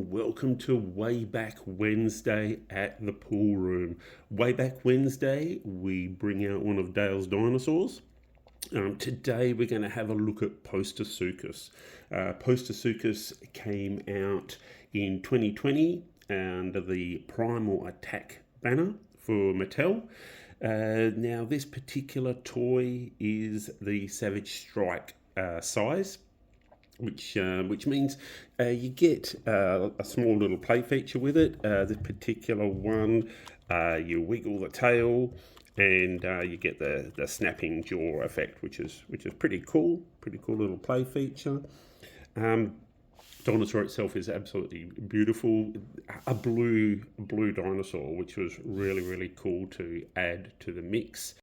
welcome to Way Back Wednesday at the Pool Room. Way Back Wednesday, we bring out one of Dale's dinosaurs. Today we're going to have a look at Postosuchus. Postosuchus came out in 2020 under the Primal Attack banner for Mattel. Now this particular toy is the Savage Strike size, which means you get a small little play feature with it. This particular one, you wiggle the tail and you get the snapping jaw effect, which is pretty cool little play feature. Dinosaur itself is absolutely beautiful. A blue dinosaur, which was really cool to add to the mix.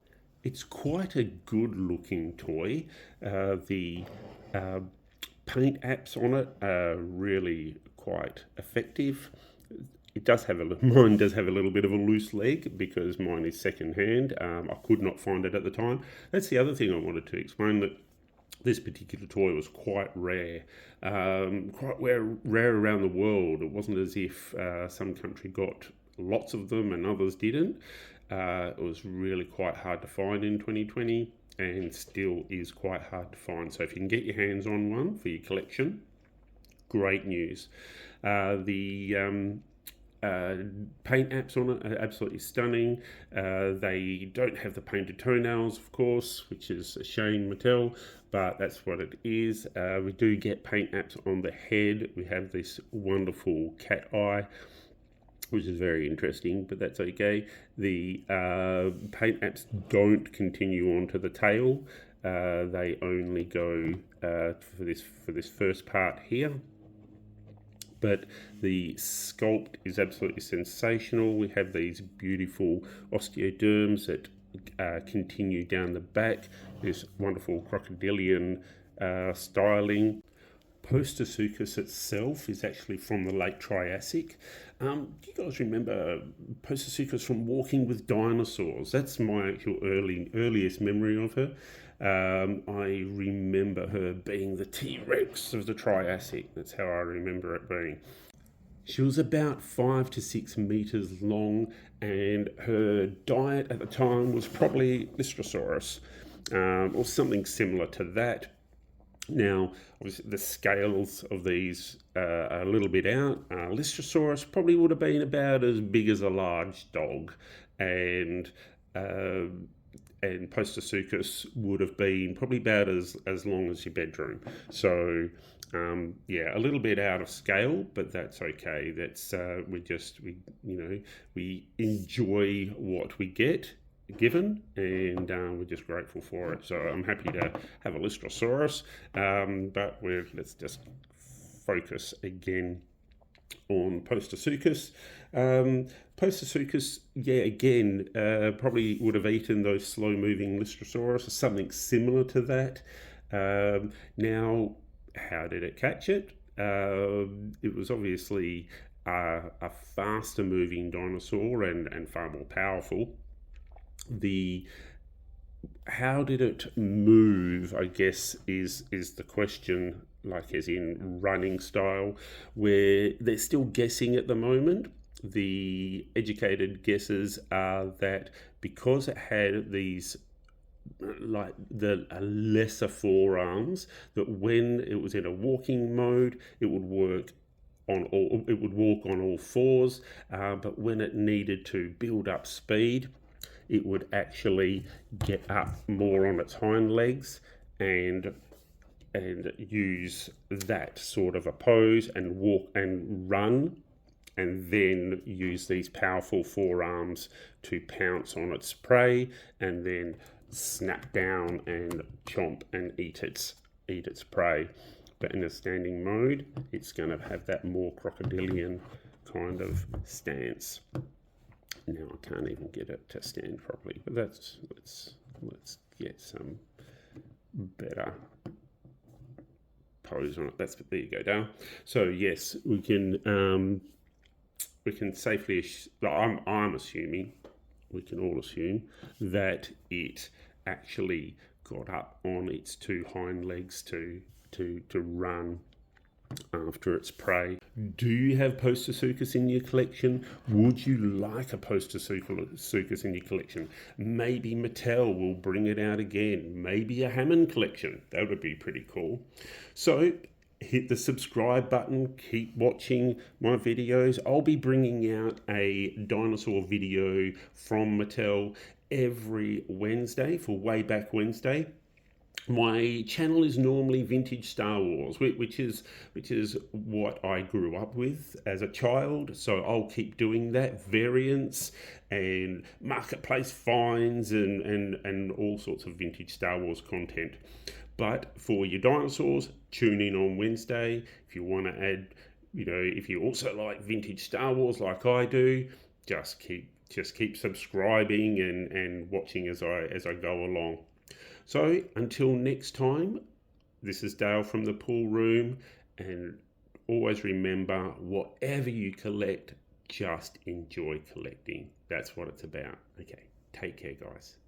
It's quite a good looking toy. The paint apps on it are really quite effective. It does have mine does have a little bit of a loose leg because mine is second hand. I could not find it at the time. That's the other thing I wanted to explain, that this particular toy was quite rare, rare around the world. It wasn't as if some country got lots of them and others didn't. It was really quite hard to find in 2020 and still is quite hard to find. So if you can get your hands on one for your collection, great news. The paint apps on it are absolutely stunning. They don't have the painted toenails, of course, which is a shame, Mattel, but that's what it is. We do get paint apps on the head. We have this wonderful cat eye, which is very interesting, but that's okay. The paint apps don't continue onto the tail. They only go for this first part here. But the sculpt is absolutely sensational. We have these beautiful osteoderms that continue down the back. This wonderful crocodilian styling. Postosuchus itself is actually from the late Triassic. Do you guys remember Postosuchus from Walking with Dinosaurs? That's my actual earliest memory of her. I remember her being the T-Rex of the Triassic. That's how I remember it being. She was about 5 to 6 meters long, and her diet at the time was probably Lystrosaurus, or something similar to that. Now, obviously, the scales of these are a little bit out. Lystrosaurus probably would have been about as big as a large dog, and Postosuchus would have been probably about as long as your bedroom. So, a little bit out of scale, but that's okay. That's we enjoy what we get given, and we're just grateful for it. So I'm happy to have a Lystrosaurus, but let's just focus again on Postosuchus. Postosuchus, again, probably would have eaten those slow-moving Lystrosaurus or something similar to that. Now, how did it catch it? It was obviously a faster-moving dinosaur and far more powerful. How did it move, I guess, is the question, like as in running style, where they're still guessing at the moment. The educated guesses are that because it had these lesser forearms, that when it was in a walking mode, it would walk on all fours, but when it needed to build up speed, it would actually get up more on its hind legs and use that sort of a pose and walk and run, and then use these powerful forearms to pounce on its prey and then snap down and chomp and eat its prey. But in a standing mode, it's going to have that more crocodilian kind of stance. Now I can't even get it to stand properly, but let's get some better pose on it. There you go, Dale. So yes, we can safely. I'm assuming, we can all assume that it actually got up on its two hind legs to run after its prey. Do you have Postosuchus in your collection? Would you like a Postosuchus in your collection? Maybe Mattel will bring it out again. Maybe a Hammond collection. That would be pretty cool. So hit the subscribe button. Keep watching my videos. I'll be bringing out a dinosaur video from Mattel every Wednesday for Way Back Wednesday. My channel is normally vintage Star Wars, which is what I grew up with as a child. So I'll keep doing that, variants and marketplace finds and all sorts of vintage Star Wars content. But for your dinosaurs, tune in on Wednesday. If you want to add, if you also like vintage Star Wars like I do, just keep subscribing and watching as I go along. So until next time, this is Dale from the pool room, and always remember, whatever you collect, just enjoy collecting. That's what it's about. Okay, take care, guys.